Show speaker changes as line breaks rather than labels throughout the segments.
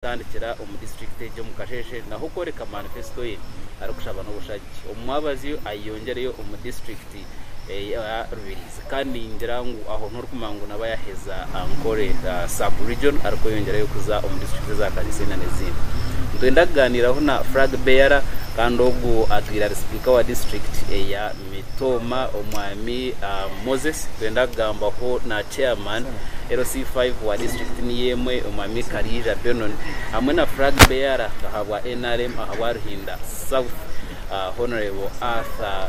tandikira district yo mu Kasheshe naho koreka manifesto ye arakushaba no bushaki umwabazi ayongereyo district ya Rubirizi kandi ngirangu aho nturukumangu nabayaheza ankore sub region ariko yongereyo kuza district za Kalisena nezindi ndendaganiraho na flag bearer kandi ogu atwira speaker wa district ya Mitoma omwami Moses ndendagambaho na chairman LC5 wa district ni yemwe omwami Karija Benon hamwe na flag bearer kahabwa NRM ahabwa Ruhinda South honorable Arthur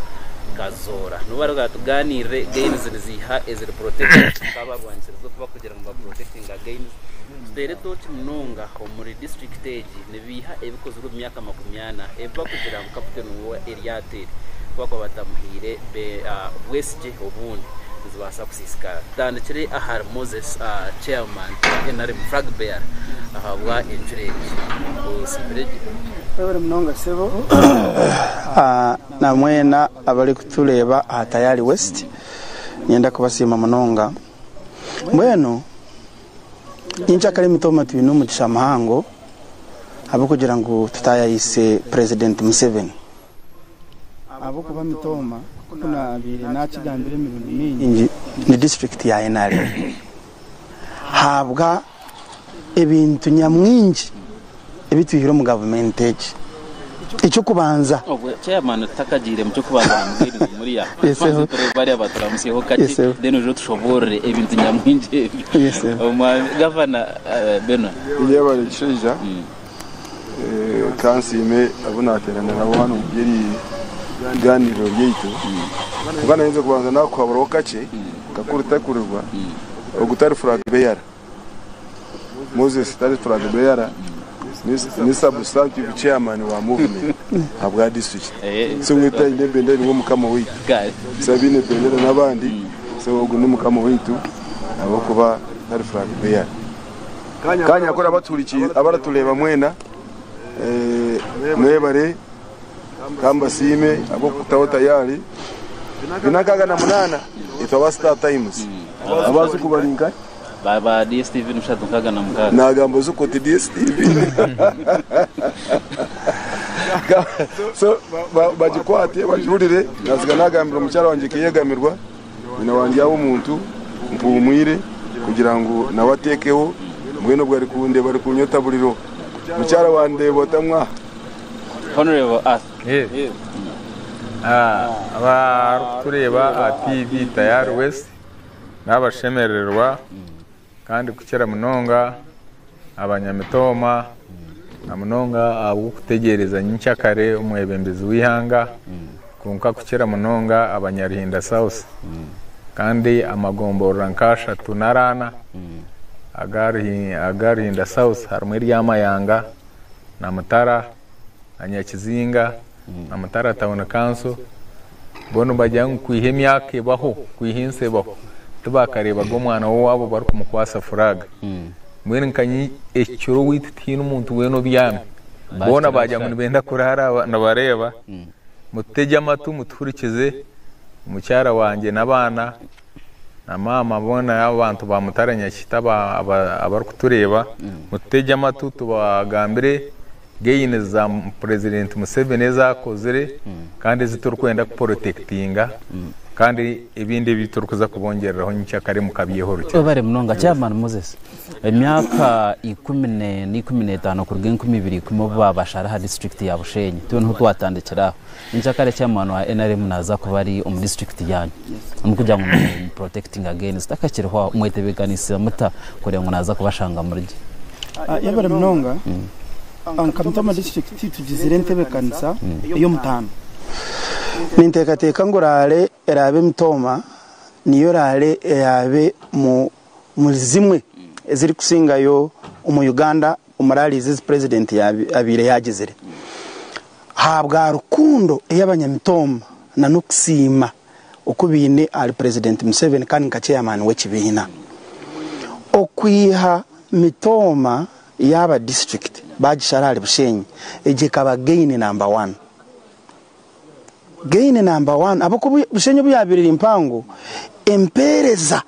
Kazora nubaro gatuganire gains ziha is protected kaba rwanse zo kuba kugira ngo protecting gains dere toti mnonga muri district stage nebiha ebikoze uru myaka 80 eva kugira ngo captain wa Eliate kwako batamuhire be westje obundi zibasa kusiskara tandikire ahar Moses chairman NRM flag bearer ahabwa injury osibreje
Ewe mnonga sebo na mwena abali kutuleba atayali west nienda kubasima mnonga mweno incha kale Mitoma twinu mutisha mahango abo kugira ngo tutayayise President Museveni abo kuba Mitoma kuna bire nakigambire mirundi mingi ni district ya NRM habwa ebintu nyamwingi ebituhiro mu government age icyo kubanza
chairman takagire mu cyo kubanza muri ya bari abaturamusiho kati deno jo tushobore ebintu nyamwinje governor Beno
yabari kishija kansime abuna aterana nabo hano byeri ganiro yeito ngana yenze kubanza nako kwaburo kace gakuruta kurwa ogutari flag bearer Moses tari flag bearer ni substantive chairman wa movement habwa district so mwita independent wo mukama witu sabine pendera nabandi so ugu numukama witu abo kuba tari flag bearer kanya akora baturikiye abaratuleba mwena mwebare kamba sime abo kutaho tayari binakaga na munana itwa Star Times abazi kubaringa
baba DSTV nushatunkaga na mukaga
nagambo zuko DSTV so bajikwate bajurire naziga nagambira mucyara wanje kiyegamirwa bina wanje abo muntu mpumwire kugira ngo nawatekeho mweno bwari kunde bari kunyota buriro mucyara wande botamwa
honorable us
aba tureba TV tayari west nabashemererwa kandi kukera munonga abanyamitoma amunonga abo kutegereza nyicyakare umwebembezi wihanga kunka kukera munonga abanyaruhinda South kandi amagombo rankasha tunarana agaruhinda South harumwe ryamayanga na Mutara anyakizinga na Mutara Town Council bono bajyangu kwihemyake baho kwihinse baho tubakareba gomwana wabo bari kumukwasa furaga mwene kanyi ecyoro wititino umuntu weno byame bona bajya mu benda kurara nabareba muteje amatu muturikize mucyara wanje nabana na mama bona abantu bamutaranya kitaba abari kutureba muteje amatu tubagambire gaine za President Museveni zakozere kandi ziturkwenda protectinga kandi ibindi biturukuza kubongereraho nyicyakare mukabiyeho ruke
bare munonga chairman Moses emyaka 15 ku rwego 20 kumoba bashara ha district ya Bushenyi tubone ho twatandikira nyicyakare chairman wa NRM naza kuba ari district yanyu nukujya mu protecting against akakirwa umwetebeganisa muta kore ngo naza kubashanga muri
yabare munonga Mitoma district tugizirentebe kanisa iyo mutano nintekateka ngorale erabe Mitoma niyo rale yabe mu zimwe eziri kusingayo mu Uganda umurali izi president abire yagizere habwa rukundo y'abanyamitoma na nuksima ukubine ali President Museveni kandi nkachairman w'ekibina okwiha Mitoma yaba district bagisharali Bushenyi eje kaba gain number 1 gain number 1 abako Bushenyi buyabirira impango empereza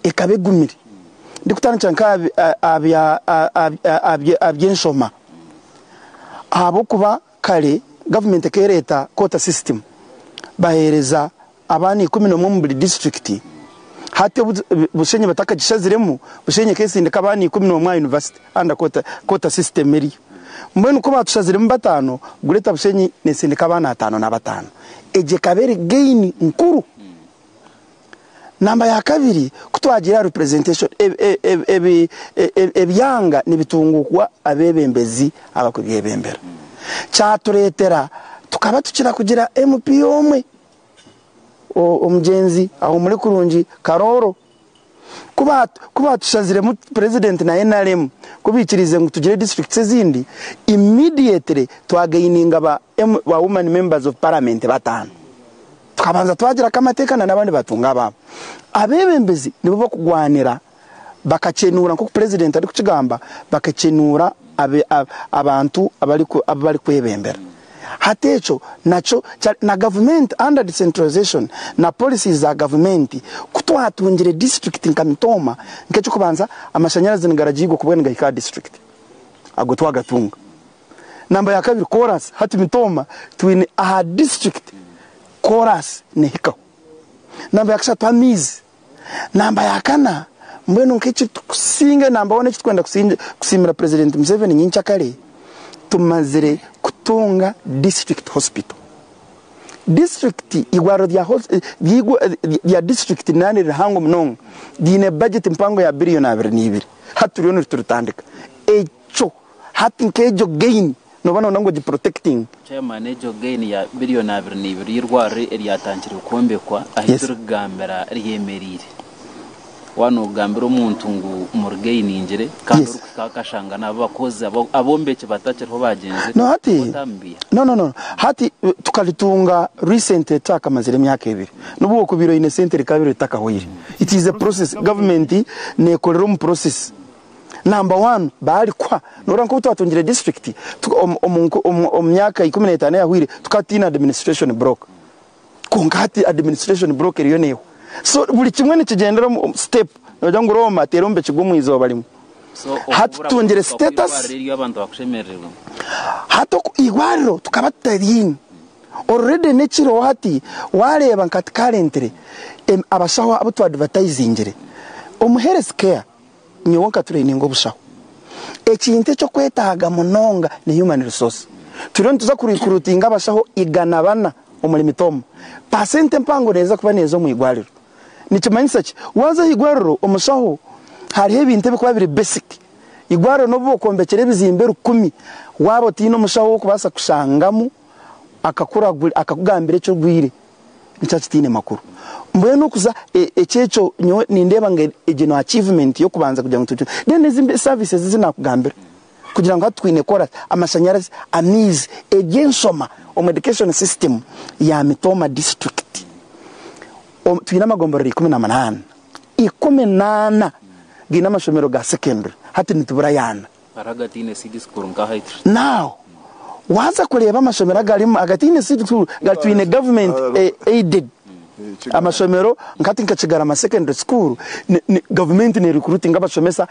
ekabegumire ndikutandikira nka aby'enshoma ahabwokuba kare government kereta quota system bahereza abani 11 mu buri district hati bushenye batakagishaziremo bushenye kesindika abani 11 university under quota system eri mbwenu ko batushaziremo batano gureta bushenye nesindika abana 5 na 5 eje kabere gain nkuru. Namba ya kabiri kutwagira representation ebyanga nibitungukwa abebembezi abakubyebembera cyaturetera tukaba tukira kugira MP omwe omugenzi aho muri kurungi Karoro kuba tushazire mu president na NRM kubikirize ngo tugire districts zindi immediately twagaininga ba women members of parliament batanu tukabanza twagira kamatekana nabandi batunga babo abebembezi nibo bakugwanira bakacenura nko president ari kukigamba bakacenura abantu abali kwebembera hatecho nacho na government under decentralization na policies za government kutwatungire district nkamitoma nkecho kubanza amashanyarazi ngarajigo kubwenga ika district agotwagatunga. Namba ya kabiri chorus hati mitoma twine a district chorus ne hika. Namba ya kishatu amizi. Namba ya kana mbwenu nkechi kusinga namba wane chitkwenda kusimira president Museveni nyincha kale tumazire kutunga district hospital. District igwaro ya district nani rihango mnongo dine budget mpango ya bilioni 22 haturioni turutandika echo hati nkejo gain no bana nango di protecting
chairman ejo gain ya bilioni 22 yirware eryatangira ukombekwa ahituru gambera ryemerire wano gambiro umuntu ngo murgain ingere kandi ukakashanga nabakoze abombeke batakirho bagenze
no hati no hati tukalitunga recent attack amazire myaka 2 nubuwo kubiro innocent rikabiro takahoyire. It is a process government ne kolero process. Number 1 bali kwa nora nko twatungire district myaka 15 yahwire tukatina administration block kongati administration block riyoneho. So buli kimwe ni kigendera step najya ngo Roma terombe kigumu izoba limwe hatungire status
abantu bakushemererwa
hato igwariro tukabatariyin already nekiro hati wareba nkati currently abashaho abo to advertisingire health care nyonka training obushaho ekinte cyo kwetaga munonga ni human resource turon tuza kurikurutinga abashaho igana bana umulimi tom percent mpango neza kuba nezo mu igwariro nikimanyisa ki waza igwariro umushaho hari hebinte bikuba biri basic igwariro no bokombekere bizimbe 10 wabo tino mushaho kubasa kushangamu akakugambira cyo gwire nicatine makuru mbuye no kuza echecho nindeba nge ejeno achievement yo kubanza kugira ngo tutu then izimbe services zinakugambira kugira ngo hatwine kora amashanyarazi amizi egensoma medication system ya mitoma district twina magomboro 18 gina mashomero ga secondary hati nitubura yana
aragatine city school ngahaitri
now waza kureba amashomero agarimo agatine city school gatwine government aided amashomero nkati nkachigara ama secondary school government ne recruiting abashomesa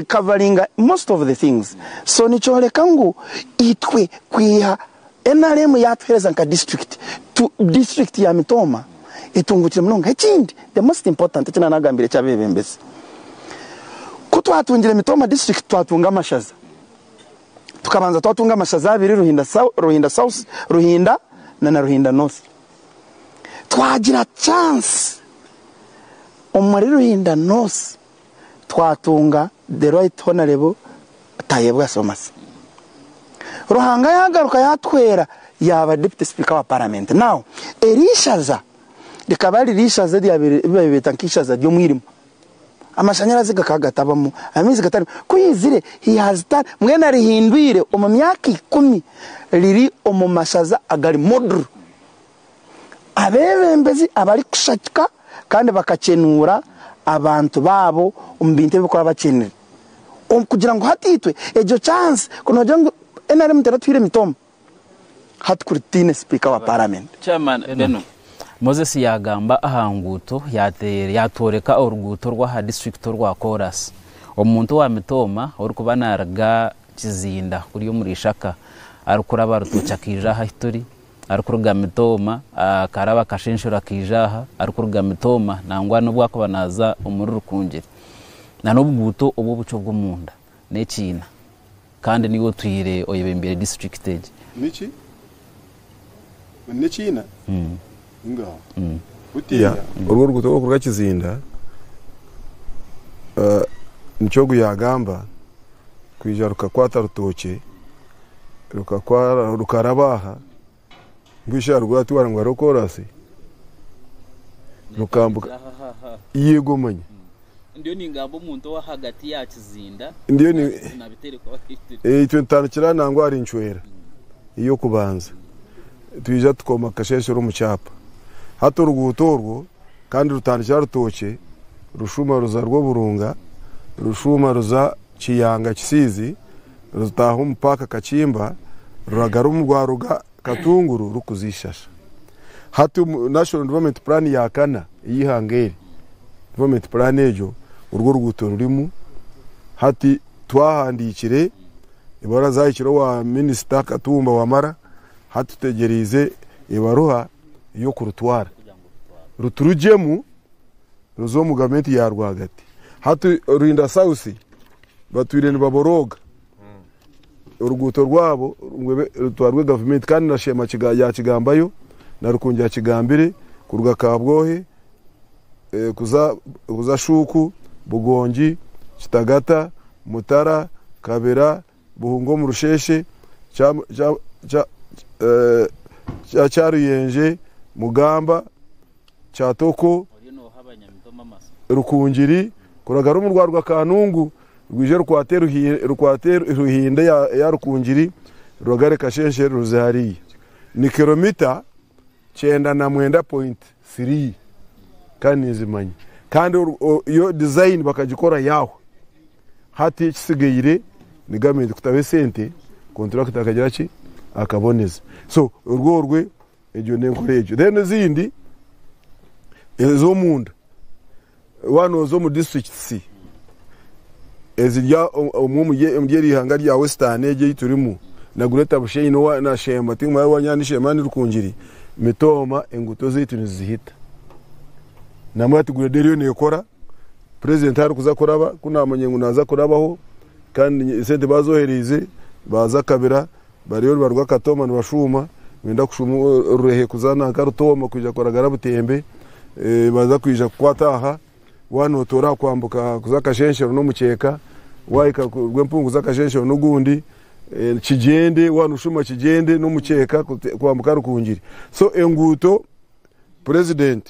covering most of the things. So nichoreka ngo itwe kwiha NRM yathereza nka district to district ya mitoma itungukira mnonga ekindi the most important cyane nagambire cyabebembese kutwatungire mitoma district twatunga amashaza tukabanza twatunga amashaza abiri Ruhinda South Ruhinda na Ruhinda North twagira chance umuri Ruhinda North twatunga the right honorable Tayebwa Somasa Ruhanga yagaruka yatwera yaba deputy speaker wa parliament. Now erishaza likabali rishaza bitankishaza ryo mwirimo amashanyarazi gakagatabamo amizi gatari kuyizire he has done mwena rihindwire mu myaka 10 riri mu mashaza agari model abebembezi abari kushaka kandi bakacenura abantu babo umbinte bikora bacenera kugira ngo hatitwe ejo chance kuno jango NRM teratwire mitoma hatkuritine speaker wa parliament
chairman Beno Moses yagamba ahanguto yatoreka uruguto rwa district rwa Chorus omuntu wa mitoma uri kuba naraga kizinda kuri yo muri shaka arukura barutuca kijaha hitori arukuruga mitoma karaba kashenshura kijaha arukuruga mitoma nangwa no bwako banaza umururu kungeri na nobwuto obo buco bwo munda n'ekina kandi niwo tuyire oyebembere district stage
niki n'ekina ngaho utiya urwo ruguto rwo kurga kizinda nicyo guyagamba kwija rukakwata rutoke rukarabaha mbisha rwati warangwa rokorase rukambuka yego manya
ndio ningambo umuntu wa hagati ya kizinda
ndio ni
nabitere kwa hitiri
25 kiranangwa ari inchwera iyo kubanza twija tukoma kasheshe ro mu cyapa hato rugutorwo kandi rutandikira rutoke rushuma ruza rwo burunga rushuma ruza kiyanga kisizi rutaho mpaka kachimba ruragaru mugwaruga katunguru rukuzishasha hati national development plan yakana yihangeri development plan ejo urwo ruguto rurimu hati twahandikire ibara zayikiro wa minister Katumba wamara hati tegerize ibaruha yo kurutwara ruturujemu ruzo mu government ya rwagati hati Rurinda South batwirene baboroga uruguto rwabo rutwarwe government kandi na shema ya kigambayo na rukungira kigambire kurwa kabwohe kuza shuku bugongi kitagata mutara kabera buhungo mu rusheshe cyaruyenje mugamba cyatoko rukungiri kuragara mu rwarwa kanungu rwije rukwate ruhinde ya rukungiri rugare kashenshe ruzari ni kilomita 9.3 kandi nizimanye kandi yo design bakagikora yaho hati kisigayire ni government kutabe sente contract akagira ki akaboneza so urworwe ejo nenkorejo then zindi ezo munda wano zo mu district C ezirya umugeri hanga rya Western eje turimo na Gureta Bushenyi no na Shema tingwa wanyani Shema ni rukungiri mitoma enguto zitu nizihita namwati gurederiyo nekora president ari kuzakoraba kuna amanyengu naza korabaho kandi sente bazohereze baza kabira bariyo barwa katoma nibashuma wenda kushuma urehe kuzana karutoma kuja koragara butembe baza kwija kwataha wano tora kwambuka kuzakashenshe no mukeka waika gwempungu zakashenshe no gundi kijende wano ushuma kijende no mukeka kwambuka rukungiri so enguto president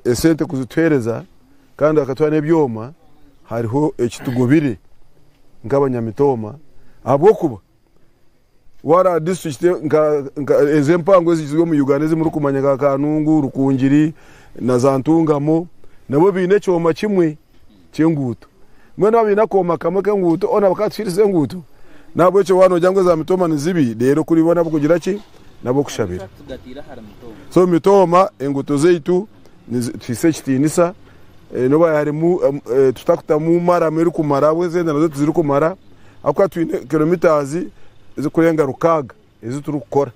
esente kuzitwereza kandi akatwane byoma hariho ekitugobire ng'abanyamitoma abwo kuba wara district nka ezempango zizwe mu Uganda zimuri kumanya ka Kanungu rukungiri na zantungamo nabo bine cyoma kimwe cyenguto mwana bina koma kamwe kenguto ona bakatshirise nguto nabo cyo wano jangwe za mitoma nizibi rero kuribona bukugira ki nabo kushabira so mitoma enguto zeitu twisechitinisa noba yarimu tutakuta mu mara muri kumara wezenda nazo tuziri kumara akwa twine kilometers zikurenga rukaga izo turukora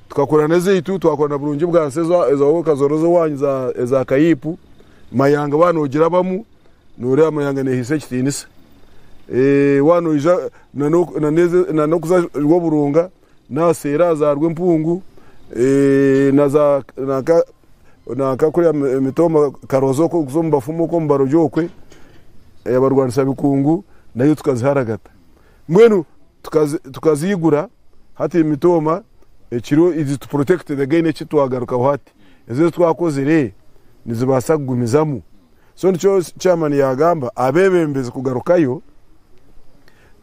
tukakora nezeitu twakora na burungi bwa sezo ezo kazorozo wanyu za kayipu mayanga banogira bamu nore amayanga ne hisechitinisa wano ija na kuza rwo burunga na sera za rwempungu na za naka kuri mitoma karozo ko kuzombafumo ko mbarojokwe abarwanisa bikungu nayo tukaziharagata mwenu tukazigura hati mitoma ekiro izi to protect the gain cyo twagaruka hati ezo twakozere nizibasa kugumizamu so nicyo chairman yagamba abebembeze kugarukayo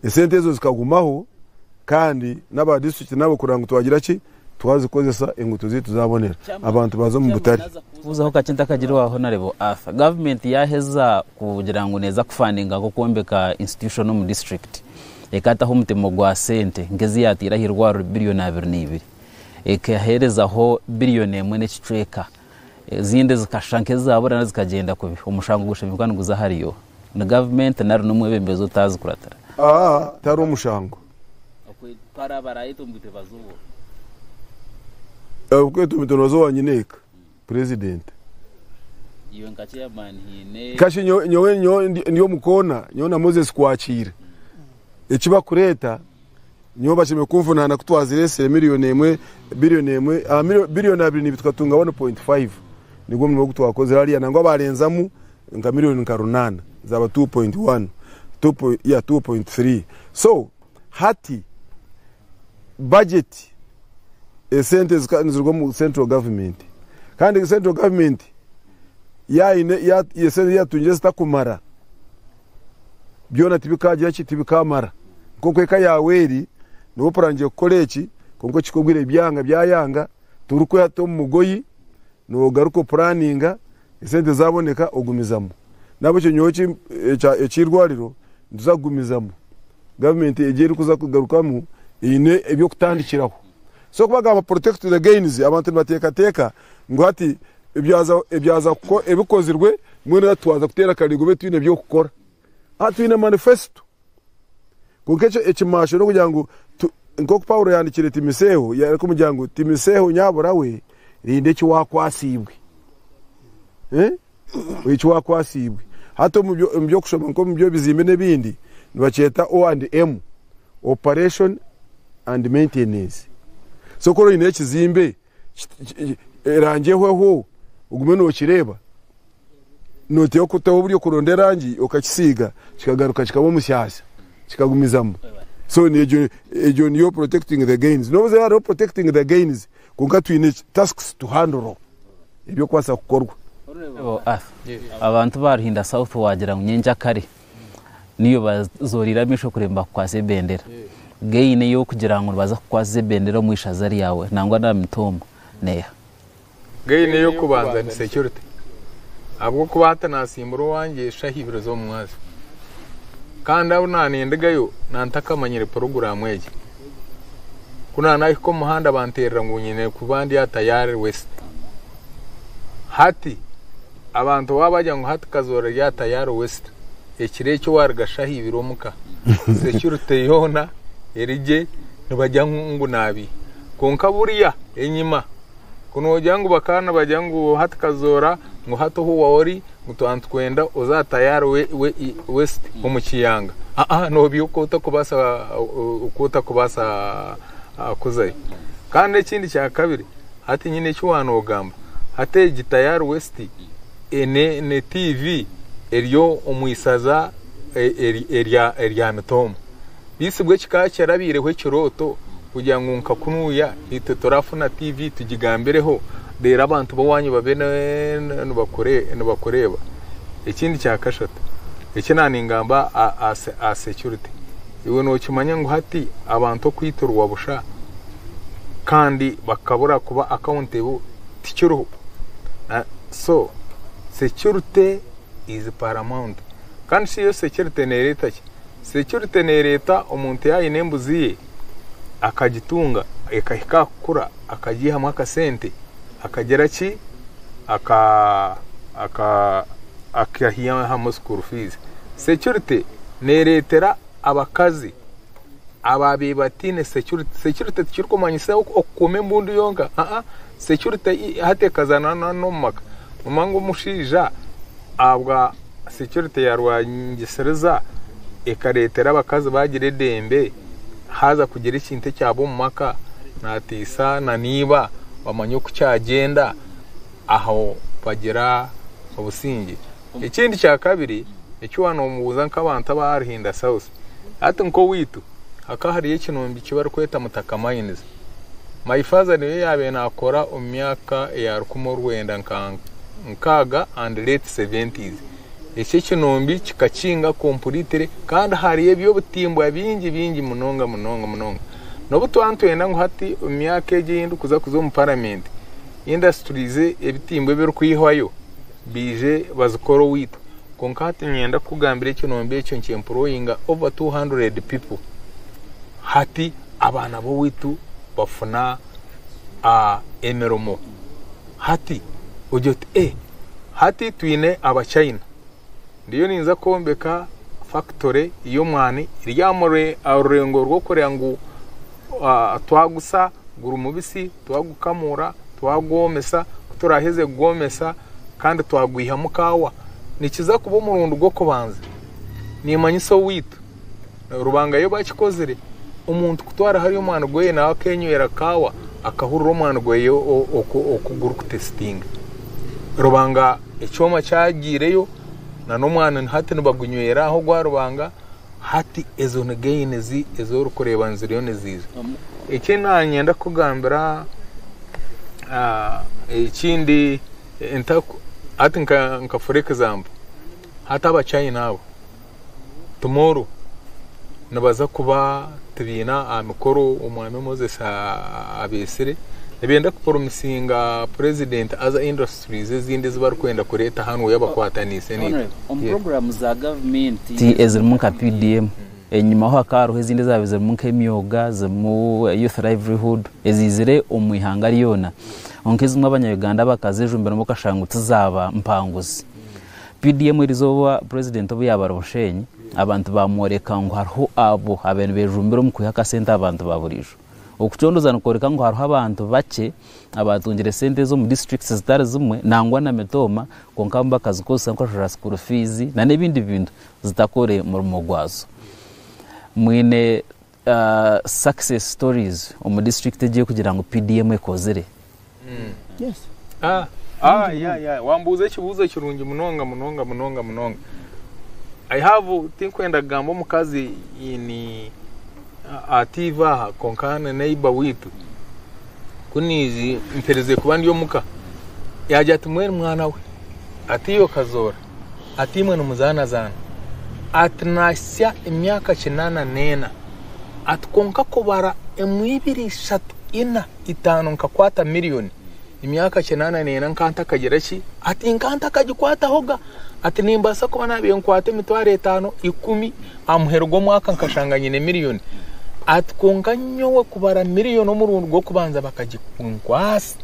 esente ezo zikagumaho kandi n'aba district nabo kuranga twagira ki twazikozesa enguto zitu zabonera abantu bazo mu butari
uzaho kacinta kagirwa aho narebo afa government yaheza kugira ngo neza kufandinga ko kombeka institution no mu district ekata ho mutemo gwa sente ngezi yatira hirwa billion 22 ekahereza ho billion 1 n'ekicweka zinde zikashanke zabora nazikagenda kubi umushango gushimikwa nguza hariyo na government nari numwe bembezo tazi kuratara
tari umushango
para baraito mbite bazubo
kwetu mitonozo wanyineka president
iwe ngachi ya man hine
kashi nyowe ndiyo mukona nyo na Moses kwakira ekiba kureta nyo bashime kumvunana kutwazirese miliyoni 1 biliyoni 2 nibitwatunga 1.5 nigwo mwe gutwakoze hariya nango barenzamu nka miliyoni 8 zaba 2.1 2.3 so hati budget esente zirwo mu central government kandi central government yesente yatunje zitakumara byona tibikagira tibikamara koko eka yaweri nibo poranje koleki konko kikogwire byanga byayanga turuko yato mu mugoyi no garuko planninga esente zaboneka ogumizamo nabo cyo nyoki ekirwariro nduzagumizamo government egeri kuza kugarukamo ine ebyo kutandikiraho so kubaga protect the gains abantu bateka ngo ati ebyaza ko ebikozirwe mwene twaza kutera karigo betwine byo gukora atwine manifesto kukecho ekimasho no kugira ngo nko Paulo yandikire Timoseho yariko mujyango Timoseho nyabura we rinde ki wakwasibwe wici wakwasibwe hato mu byo kushoma nko mu byo bizimbe nebindi nibaceta O&M operation and maintenance so koro ine kizimbe erangeho ugume no kireba note yo kutaho buri kuronderangi okakisiga kikagaruka kikabo musyashya kikagumizamo so ejo niyo protecting the gains no they are protecting the gains kunga twine tasks to handle ibyo kwasa kukorwa
abantu baruhinda south wagira nyenja kare niyo bazorira misho kuremba kwa sebendera gaine yo kugira ngo baza kwa sebendera mu ishazari yawe nangwa na mitomo neya
gaine yo kubanza ni security abwo kubata nasimburo wanje shahibiro zo mwazi kandi abo nanendegayo nantakamanyire program eje kuna nako muhanda banterera ngo nyine kubandi ya tayari west hati abantu wabajya ngo hati kazora ya tayari west ekireke wargashahibiro muka security yona erije nibajya ngo nabi konka buriya enyima kuno jangu bakana bajangu hati kazora ngo hato huwa ori mutwantwenda uzatayari west umukiyanga no byuko ukota kubasa kuzaye kandi ikindi cya kabiri hati nyine cyo wanogamba hate gitayari west ne TV eryo umwisaza erya mitomo bisibwe kikakera bireho kiroto kugira ngo nkakunuya ite torafuna TV tugigambireho rero abantu bawanyu babene nubakoreba ikindi cya kashata iki naningamba a security iwe no kimanya ngo hati abantu kwiturwa busha kandi bakabura kuba accountable tikiro so security is paramount kandi siyo security ne leta umuntu yayinembuziye akagitunga ekahikakura akagiha mwaka sente akagera ki akahiya hamo school fees security neretera abakazi ababibatine security kirkomanyise okome mbundu yonga security hatekazana no maka mumango mushija abwa security yarwangisereza ekaretera abakazi bagire dembe haza kugira ikinte cyabo mu maka natisa na niba bamanyo kucyagenda aho bagera ubusingi ikindi cya kabiri icyo wano mubuza nk'abantu abahinda south ati nko witu akahariye kinombi kibari kweta mutaka mines my father niwe yabe nakora umyaka ya rukumo rwenda nkaga and late 70s ese kinombi kikacinga complete kandi hariye byo butimbwa bingi munonga no butwantwenda ngo hati umyaka egindu kuza mu parliament industries ebitimbwe biri kwihwayo bije bazikoro witu konkati nyenda kugambira kinombe cyo employing over 200 people hati abana bo witu bafuna emeromo hati ujot hati twine aba China ndiyo ninza kombeka factory iyo mwani iryamure arurengo rwo korea ngo twagusa guru mubisi twagukamura twagomesa turaheze gomesa kandi twagwiha mukawa nikiza kuba umurundo gwo kubanza nimanyiso witu rubanga yo bakikozere umuntu kutwara hari umwana goye nawe kenywera kawa akahurura umwana goye okuguru kutesting rubanga icyoma cyagireyo na n'umwana hati nibagunywera aho gwa rubanga hati ezo negeyinezi ezo rukureba nziriyo neziza iki nanyenda kugambira ikindi ati nka for example hata abacayi nabo tomorrow nabaza kuba tubina amikoro umwami Moses abesere nibenda kupromisinga president aza industries ezindi zibar kwenda kureta hano yabakwatanise ni
program za government
ezirmu ka PDM enyuma ho akaro ezindi zabize mu kemyoga mu youth livelihood ezizire umwihanga liyona onkezi mw'abanyayuganda bakazejumbira mu kashangutse zaba mpanguzi PDM irizoba president obu yabaroshenyi abantu bamworeka ngo hariho abo abantu bejumbira mu kuyaka sente abantu baburijo okucondoza nukoreka ngo hariho abantu bake abatungire sente zo mu districts zitari zimwe nangwa na metoma konkamba kazi kose nkoshora school fees na nebindi bintu zitakore mu mugwazo mwine success stories mu district egiye kugira ngo PDM ekozere.
Yes.
Yeah. Wambuze kibuzo kirungi munonga. I have tinkwenda gambo mukazi ini ativa konkana neighbor witu kunizi mpereze kubandi yo muka yaje atumwe mwana we atiyo kazora atimwe numuzana zana atnasya imyaka 8 atkonka kubara emwibiri 3 4 5 nkakwata miliyoni imyaka 8 nkanta kagera ki ati nkanta kagikwata hoga ati nimbasa kuba nabiye nkwate mitware 5 10 amuhergo mwaka nkashanganye ne miliyoni atkonka nyowe kubara miliyoni umurundo gwo kubanza bakagikunkwasa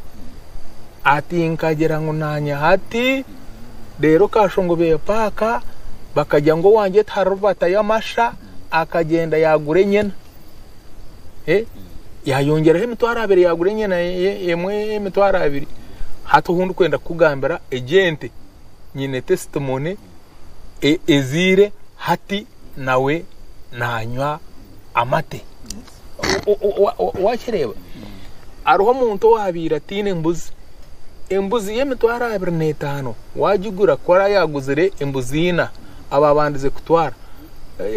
ati nkagera ngo nanya hati rero kashongo be paka bakajya ngo wanje tarubata yamasha akagenda yagure nyena yayongera he mitwara 2 yagure nyena yemwe mitwara 2 hato hundu kwenda kugambira agent nyine testimony ezire hati nawe nanywa amate wakireba aruho muntu wabira tine embuzi yemitwara 25 wajigura kora yaguzire embuzina ababandize kutwara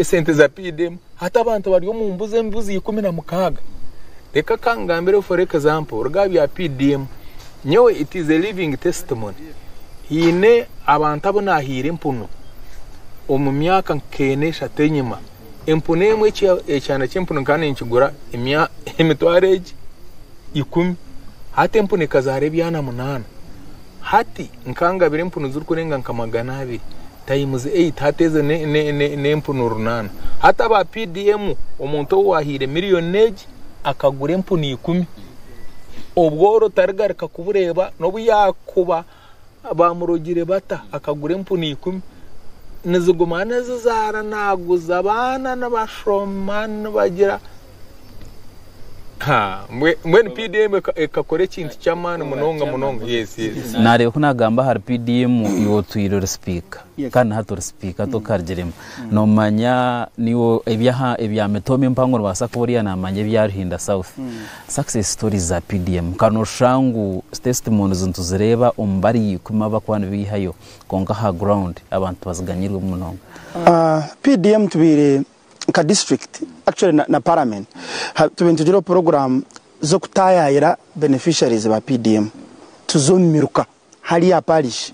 sente za PDM hata abantu bari mu mbuzi 16 reka kangambere for example rugabi ya PDM nyewe it is a living testimony hine abantu abona hire mpuno mu myaka nkene shatenyima empune mwe cyane cy'impuno kandi nkigura emitware 10 hati empune kazare byana 8 hati nkanga bire mpuno zuri kurenga nkamagana 2 times 8 hateze ne mpuno 8 hata ba PDM umuntu wahire miliyoni akagura empunu 10 ubworo targarika kubureba no buyakuba bamurogire bata akagura empunu 10 nizugumana zizara naguza abana n'abashomana bagira mwe PDM ekakore kintu cyamana munonga yes
narebe ko nagamba har PDM yo tuyiro speaker kana hato speaker to karjerema no manya niwo ebya metome mpango basa kuburiya namanye byaruhinda south success stories za PDM kano shangu testimonies ntuzireba umbari kuma bakwana bihayo konka ha ground abantu baziganyirwe munonga
PDM tubire ka district actually na parliament tubintujiro program zo kutayayira beneficiaries ba PDM tuzomiruka hali ya parish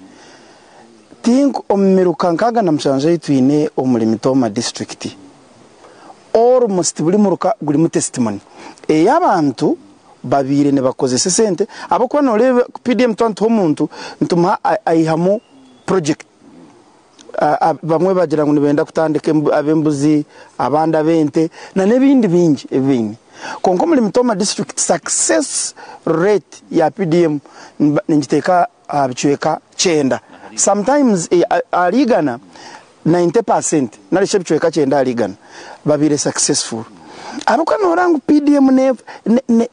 think omiruka nkaga na mshanje twine omulimitoma district almost buli muruka guli mu testimony y'abantu babire ne bakoze sente abo kwa nolebe PDM tonto umuntu ntuma ayihamu project bamwe bagira ngo nibenda kutandika abembuzi abanda bente na nebindi bingi ebini konko muri mitoma district success rate ya PDM njiteka bichweka 9 sometimes aligana 90% narishe bichweka cyenda aligana babire successful aruka norangu PDM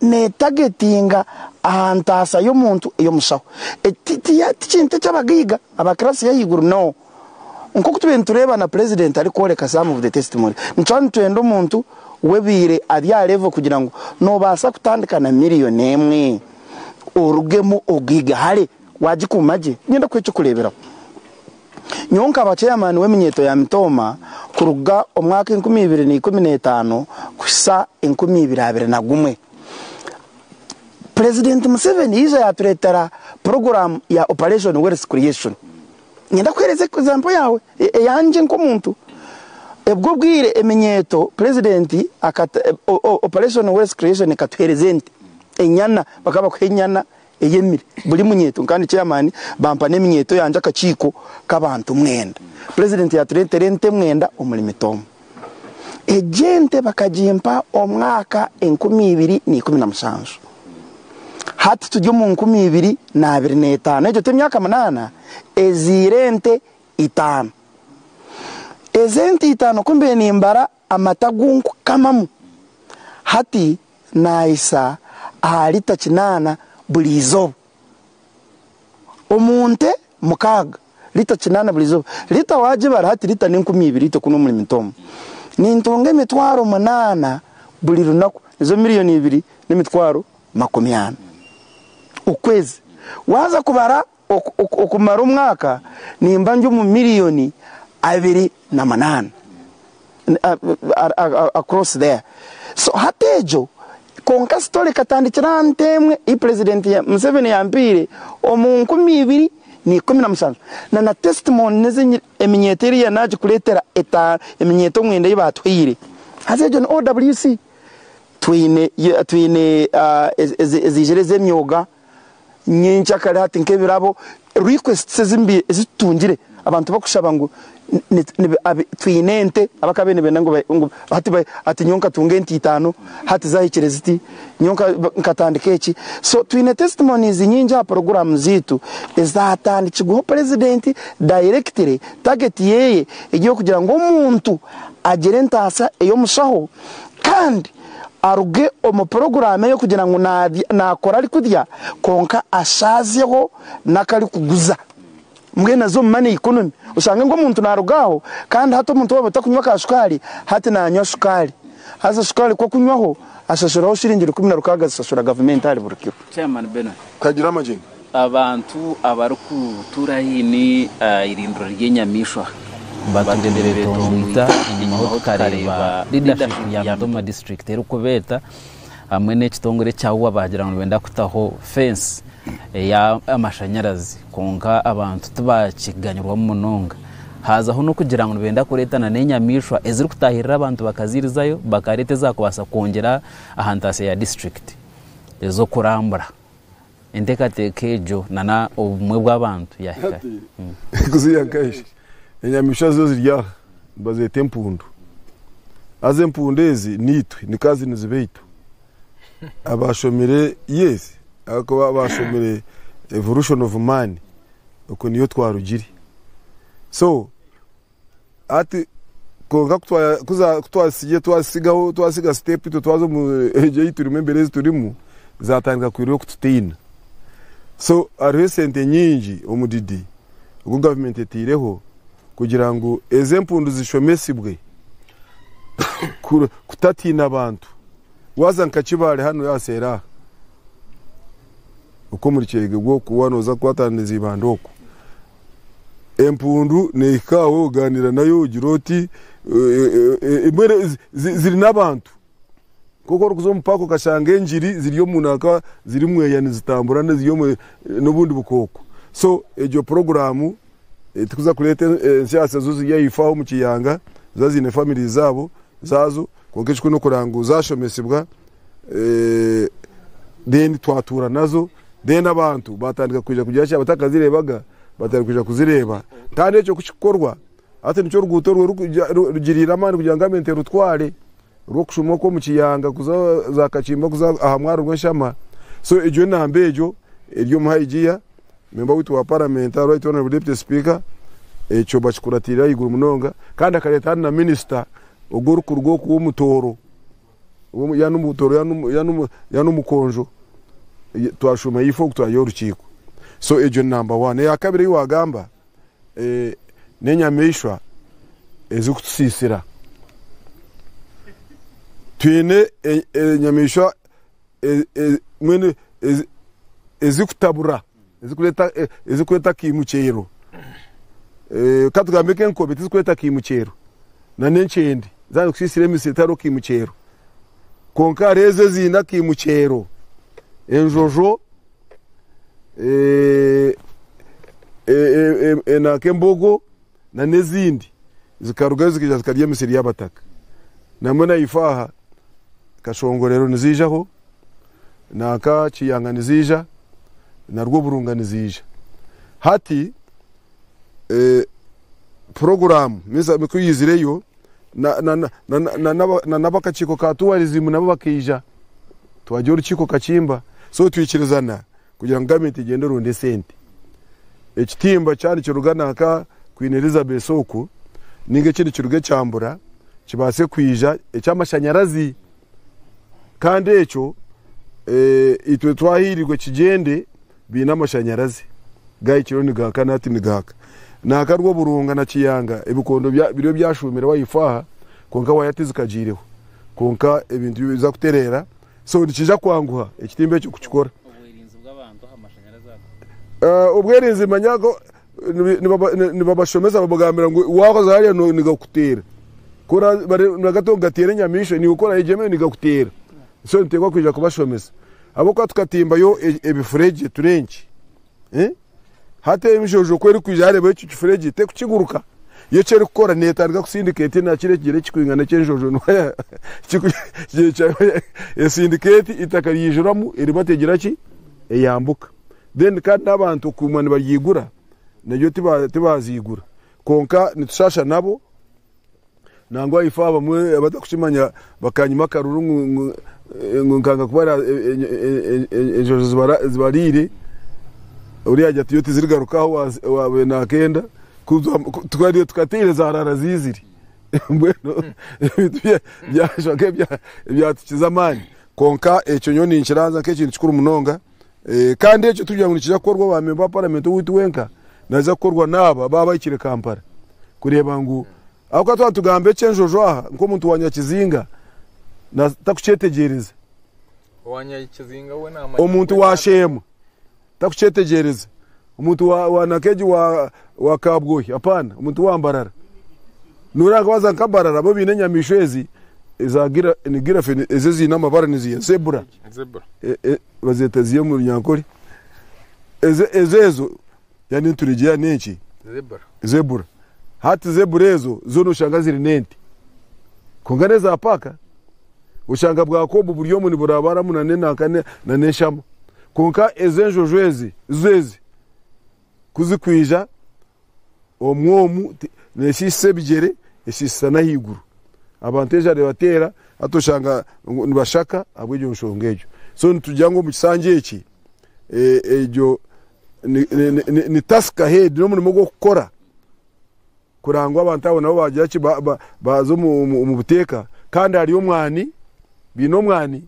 ne targetinga ahantasa yo muntu iyo musaho tiyati cy'abagiga abakrasi yayiguru no nko kutubentureba na president ari koreka some of the testimony ncane twendo muntu webire adya level kugira ngo no basa kutandikana miliyoni emwe urugemo ogiga hale wajikumaje nyenda kwecho kurebera nyonka abachairman w'eminyeto ya Mitoma kuruga omwaka 2015 kusa 2021 President Museveni iza ya pretera program ya Operation Wealth Creation nyenda kwereze example yawe yanje nko muntu ebwo bwire eminyeto president akata Operation Wealth Creation katwerezente enyana bakaba kwenyana eyemire buri munyeto kandi chairman bampane minyeto yanje akaciko kabantu mwenda president ya Trente mwenda omuli Mitoma ejente bakajimpa omwaka 2017 hati tujyo mu 2025 ejo temyaka 8 ezirente 5 ezente 5 kumbe ni mbara amatagunku kamamu hati naisa alita kinana bulizo omunte mukaga lita kinana bulizo lita waje barahati lita ni 20 to kuno muri Mitoma ni ntonge mitwaro 8 buli runako izo miliyoni 2 ni mitwaro 50 ukwezi waza kubara okumara umwaka nimba nje mu miliyoni 2.8 across there so hatejo konka story katandikira ntemwe I president ya Museveni yampire omu 2017 na testimony neze eminyeteri ya naje kuletera eta eminyeto mwenda yibatwire hazejo no OWC twine ezijereze emyoga nyincha kare hati nkebirabo requests zimbi zitungire abantu bakushaba ngo twinente abakabene benda ngo hati ati nyonka tungenti 5 hati zahikireziti nyonka nkatandike iki so twine testimonies nyinja program zitu ezatandikirwa president directly target yeye igiye kugira ngo umuntu agere ntasa eyo mushaho kandi aruge omu program yo kugira ngo nakora ari kudya konka ashazeho nakari kuguza mwena zo money economy usanga ngo umuntu narugaho kandi hato umuntu wabata kunywa ka sukari hati nanywa sukari haza sukari kwa kunywaho asashuraho shiringiro 10 rukaga asashura government ari burukiro
chairman Bernard
kagira amajinga
abantu abaruku turahini irindro ry'enyamishwa
batunderere tonguita inyuma ho kareba leadership ya Mitoma district eruko beta amwe n'ekitongore cyawo bagira ngo benda kutaho fence ya amashanyarazi konka abantu tubakiganyirwa mu munonga hazaho no kugira ngo benda kuretana n'enyamishwa eziri kutahirira abantu bakazirizayo bakarete zakubasa kongera ahantase ya district ezo kurambura entekatekejo nana obumwe bw'abantu yahika
kuziyankaisha enyamishwa zo zirya bazete empundu aze empundezi nitwe nikazi nizibeitu abashomere yes ako abashomere evolution of man uko niyo twarugiri so ati konga twasiga step ito twazo mu eje turimo imbere turimo zatanga kwiriyo kututina so aresente nyingi omudidi ubwo government etireho kugira ngo ezempundu zishomesibwe kutatina abantu wazanka kibale hano yasera uko muri cyege bwo kuwanoza kwataneza ibandoko empundu neikawe uganira nayo giroti imere ziri nabantu koko rukuzo mpako kashange njiri ziriyo munaka ziri mweyani zitambura neziyo n'ubundi bukoko so ejo programu tukuza kuleta siasa zuzi yayifaho mu kiyanga zazine family zabo zazo kokeje kuno kuranguza ashomesibwa then twatura nazo then abantu batandika kuja kujya batakazirebaga batandika kuzireba kandi ejo kukikorwa ate nico ruguto rugirira amani kugira ngo amente rutware rukushuma ko mu kiyanga kuza zakachimba kuza ahamwaro rw'eshama so ejo nambejo iryo muhayigiya member witu wa parliament right honorable deputy speaker ekyo bakikuratira iguru munonga kandi akareta na minister ogoruku rwo ku mutoro yanumutoro yanumukonjo twashuma yifo kutwayorukiko so ejo number 1 ya kabiri wagamba nenyamishwa ezukutsisira twine nyamishwa mwene ezikutabura ezikuleta kimuchero katugambeke nkobe tizikuleta kimuchero na nenchendi zani kusisire misitaro kimuchero konka reze zina kimuchero enjojo na kembogo na nezindi zikaruga zikija zikarya misiri y'abataka namwe nayifaha kashongorero nizijaho naka kiyanga nizija narwo burunga nizija hati program miza mikuyizireyo na nabakachiko katuwarizimu nabo bakija twajya urukiko kachimba so twikirezana kugira ngo government igende runde sente ekitimba cyane kiruganaka Queen Elizabeth Soko ninge kindi kiruge cyambura kibase kwija ecyamashanyarazi kandi echo itwe twahirirwe kigende bina amashanyarazi gayi kironi gakana ati nigaka nakarwo burunga na kiyanga ebikondo biro byashumira wayifaha konka wayatiza kajireho konka ebintu biza kuterera so nikija kwanguha ekitimbe cyo kukikora
ubwirinzi bw'abantu amashanyarazi
ubwirinzi manyago ni babashomeza babagambira ngo wakoze hariya nigakutera kora nagato gatera nyamisho ni ukora ijeme nigakutera so ntegwa kwija kubashomeza abo kwa tukatimba yo ebifureje turenki hate imishojo kweri kwijare bwe cyufureje te kukiguruka iyo cyo gukora netanga kusindicate na kirekire kikwingana cy'enjojo noya syndicate itakariyijuramu iri bategera ki eyambuka then kandi nabantu kumani bayigura nayo tibazigura konka nitushasha nabo nangwa ifa bamwe abatakushimanya bakanyima karuru nkanga kubara enjojo zibarire uri ajya tuyoti zirigarukaho wawe nakenda twari tukatereza harara ziziri mbweno byashaka byatukiza konka ecyo nyoni inkiranza ke kintu kikuru munonga kandi ecyo tujya ngo nikija korwa ba member parliament witu wenka naza korwa naba baba ikire Kampala kureba ngo ako twatugambe cenjojo aha nko muntu wanyakizinga na takucetegereza
wanyakizinga we na
omuntu washemu takucetegereza umuntu wa nakeji wa kabgohi apana umuntu wambarara nuranga waza nkambarara bo bine nyamishwezi izagira nigira fene ezezi namabara niziye zebra bazetaziye mu nyankori ezezo yani turigiya nenki zebra hati zebrezo zo nushanga ziri nenti konganeza apaka ushanga bwa kobu buryo muni burabara munane nakane na neshamo konka ezenjojwezi zezi kuzikwija omwomu neshise bigere eshisa nahiguru abanteja rebatera atoshanga nibashaka abwejo nshongejo so ntujango mu kisanje eki ejo ni task ahead no muri mugo gukora kurangwa abantu abo nabo bagira ki bazo mu buteka kandi hari umwani bino mwani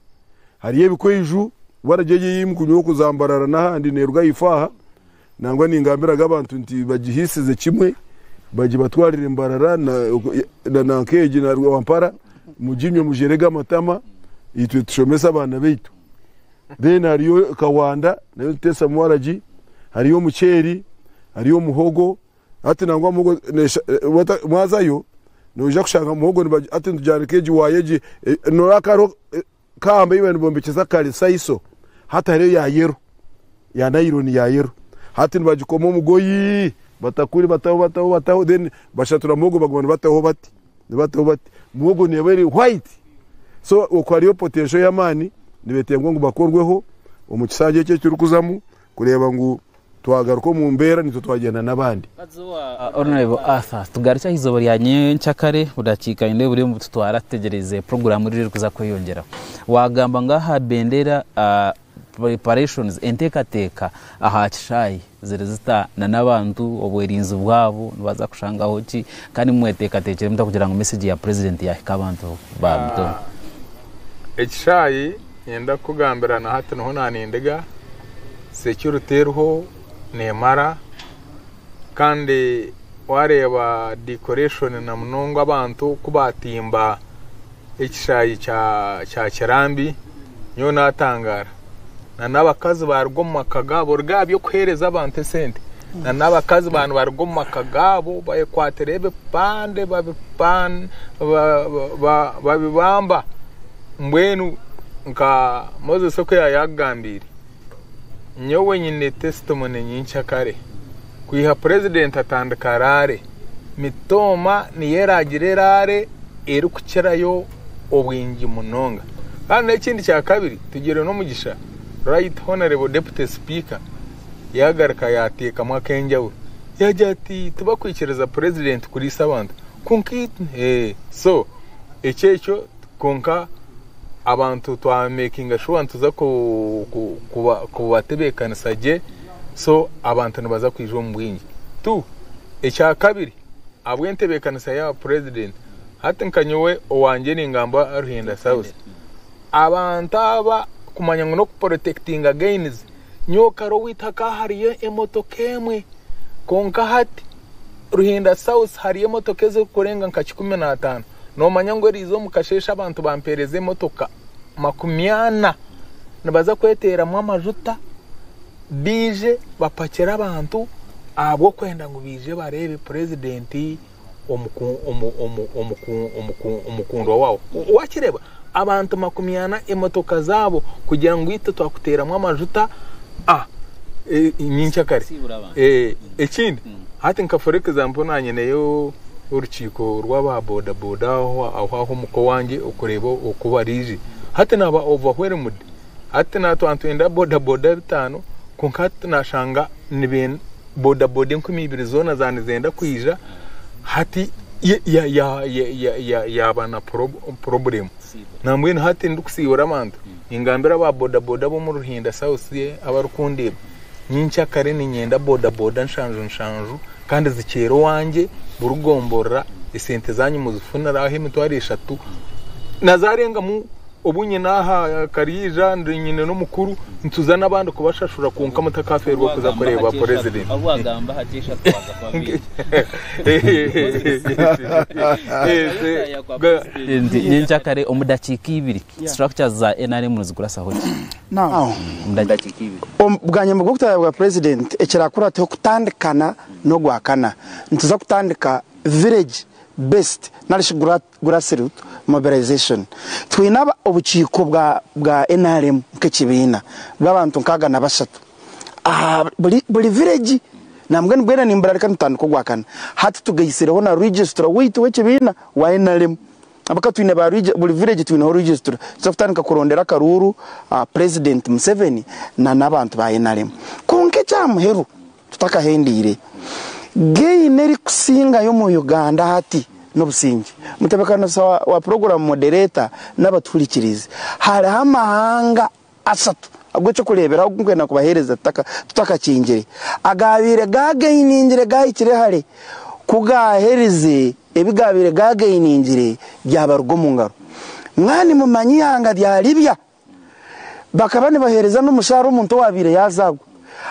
hari ebikoiju barajeje yimukunyo kuzambarara nahandi nerwa ifaha nangwa ningambira gabantu nti bagihisize kimwe baji batwarira imbarara na keje na wampara mujimyo mujerega matama itwe tushomesa abana betu then hariyo kawanda nayo tesa mwaraji hariyo mucheri hariyo muhogo ati nangwa muhogo mwazayo noja kushanga muhogo ati ndujane keji wayeji norakaro kamba iwe nbombekeza kale saiso hata hariyo ya yero ya naironi ya yero hati nibajikomo mugoyi batakuri bataho then bashatura muhogo bagomba bataho bati muhogo ni very white so ukwariyo potential ya mani nibetengo ngo bakorweho umukisanje cye cyurukuzamu kureba ngo twagaruko mu mbera nito twagenda nabandi
honorable Arthur tugaricya hizo bari cyakare budakika inde buri mu tutwara tegereze program riri kuza kwiyongera wagamba ngaha bendera preparations enteekateka aha kishayi ziri zitaana n'abantu obwerinzi bwabo nibaza kushangaho ki kandi mweteekateekere muta kugira ngu message ya president yahika abantu ba Mutooma.
Ekishayi yenda kugambira na hati niho nanindega security eriho nemara kandi wareba decoration na munongo abantu kubatimba ekishayi kya Kirambi nyo natangara na n'abakazi barugomaka gabo rwabyo kuhereza abantu sente na n'abakazi bantu barugomaka gabo bayekwaterebe pande babibamba mbwenu nka Moses ko yagambira nyowe nyine testimony nyinshi kare kwiha president atandakarare Mutooma niyeragirerare eri kukirayo obwingi munonga kandi n'ekindi kya kabiri tugire no mugisha right honorable deputy speaker yagaraka yateka mwakenjawe yajati tubakwikiriza president kuri sabantu kunkit so ekyecho konka abantu twa making sure tuza kubatebekana je so abantu nibaza kwijwa mu bwingi tu ekya kabiri abwentebekanisa ya president hati nkanyowe owanje ningamba Ruhinda South abantu aba kumanya ngo no protecting against nyoka ro witaka hariyo emotoka emwe konka hati Ruhinda South hariyo emotoka zo kurenga nka 15 no manya ngo rizo mukashesha abantu bampereze emotoka 80 nabaza kwetera mu amajuta bije bapakira abantu abo kwenda ngo bije barebe president umukundo wawo wakireba abantu 80 emotoka zabo kugira ngo ite twakutera mu amajuta nyinshi kare ekindi hati nka for example nanyeneyo urukiko rw'aba boda boda aho muko wanje ukureba ukubarije hati naba overwhelmed hati natwantwenda boda boda bitano konkati nashanga niben boda boda 20 zona zane zenda kwija hati ya bana problem namwe hati ndukusiyora abantu ingambira ba boda boda bo mu Ruhinda South abarukundi nyinshi kare ni nyenda boda boda nshanju kandi zikero wanje burugombora isente zanyu muzifunira aho imitwari 3 nazarenga mu obunye naha karija nyine no mukuru ntuzana abandi kubashashura kunka mutakaferwa kuza kureba president
abagamba hatisha twaza kwabiri
nyinshi kare omudakika 2 structures za NRM nuzigurasa hoki
now
omudakika 2
bwanye mu gukutaya bwa president ekirakura cyo kutandikana no gwakana ntuza kutandika village best nalishigura grassroots mobilization twinaba obuchiko bwa NRM kekibina bw'abantu nkaga na bashatu buli village nambwe nibwera nimbara kandi tandiko gwakana hati tugayisireho na register witu wekibina wa NRM abaka twine ba buli village twine register zafutanika kurondera karuru president Museveni na nabantu ba NRM konke cyamuheru tutaka hendire gay neri kusinga yo mu Uganda hati no busingi mutabakana wa program moderator n'abaturikirize hari amahanga asatu agwecho kurebera kwena kubahereza tutaka kingire agabire gagayiningire gahikire hare kugahereze ebigabire gagayiningire byabarugo mu ngaro mwani mumanyi hanga bya Libya bakabane bahereza n'umusharo umuntu wabire yazagwa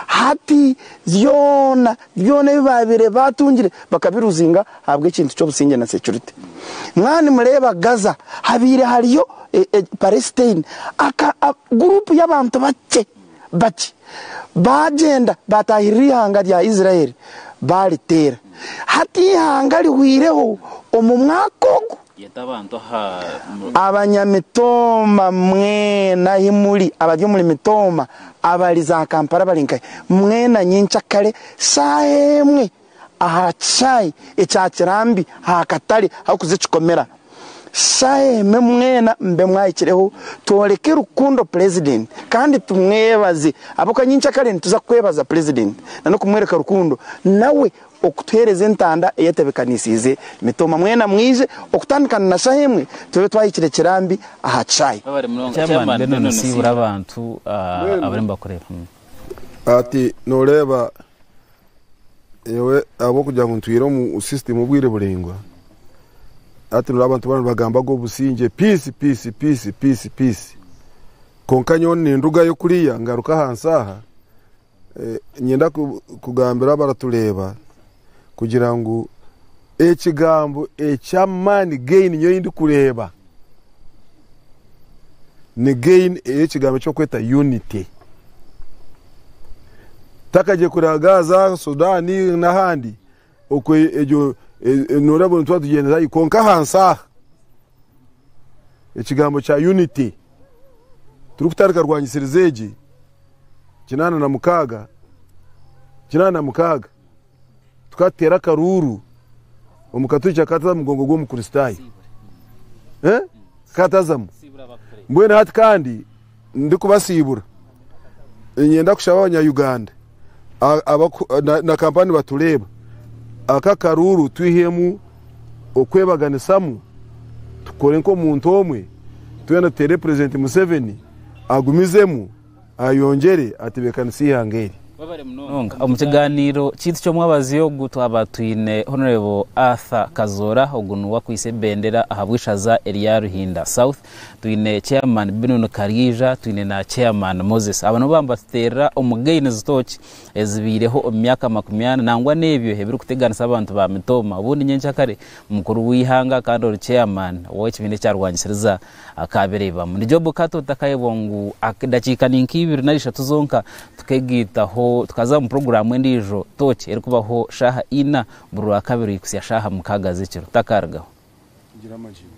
hati byona bibabire batungire bakabiruzinga habwe ikintu cyo businge na security mwani mureba Gaza habire hariyo Palestine aka group y'abantu bake bagenda batahiri hanga rya Israel baritera hati hanga liwireho omumwakogo
yatabantu
Abanyamitooma mwena himuli abajyo muri Mitoma abaliza Kampala balinka mwena nyincha kale saemwe aha chai echa Kirambi ha Katale hakuzichikomera shaeme mwena mbe mwayikireho toleke rukundo president kandi tumwebaze abokanyincha kale ntuza kwebaza president nano kumwereka rukundo nawe okutuhereza entanda eyetebekanisize mitoma mwena mwije okutandikana na shahemwe tube twayikire kirambi aha chai
chairman beno nosibura abantu abarimba kureba
ati noreba ewe abo kugira ngo ntwire mu system ubwire burengwa ati n'abantu bana bagamba go businge peace konkanyo n'induga yo kuriya ngaruka hansaha nyenda kugambira baratureba kugira ngo ekigambo ekyamani gain nyo indi kureba ne gain ekigambo cyo kweta unity takaje kuragaza Sudani n'ahandi okwe ejo norabo ntwa tugenda ikonka hansa ekigambo cha unity turukutarika rwanyisirizeje kinana na mukaga tukatera karuru omukatucha kataza mugongo gwo mukristayi katazamu mbwene hati kandi ndikubasibura nyenda kushaba abanya-Uganda na kampani batureba aka karuru twihemu okwebaganisamu tukore nko muntu omwe tuyana tere president Museveni agumizemu ayongere atibekanisi hangeri
omukiganiro kitu cyo mwabaziyo gutwaba twine honorable Arthur Kazora ogunuwa kwise bendera ahabwishaza Elia Ruhinda South twine chairman Benono Karija twine na chairman Moses abantu bambatera omugaine zitoki ezibireho omyaka 80 nangwa nebyo hebiri kuteganisa abantu ba mitoma ubundi nyencha kare mukuru wihanga kandi ori chairman w'ekibinde cyarwanyisiriza akabereba muri job kato takayebongu akidakika ninkibiri narisha tuzonka tukegitaho tukaza mu program ndijo toki eri kubaho shaha ina buru akabiri kusya shaha mukagaze kiro takargaho
gira amajina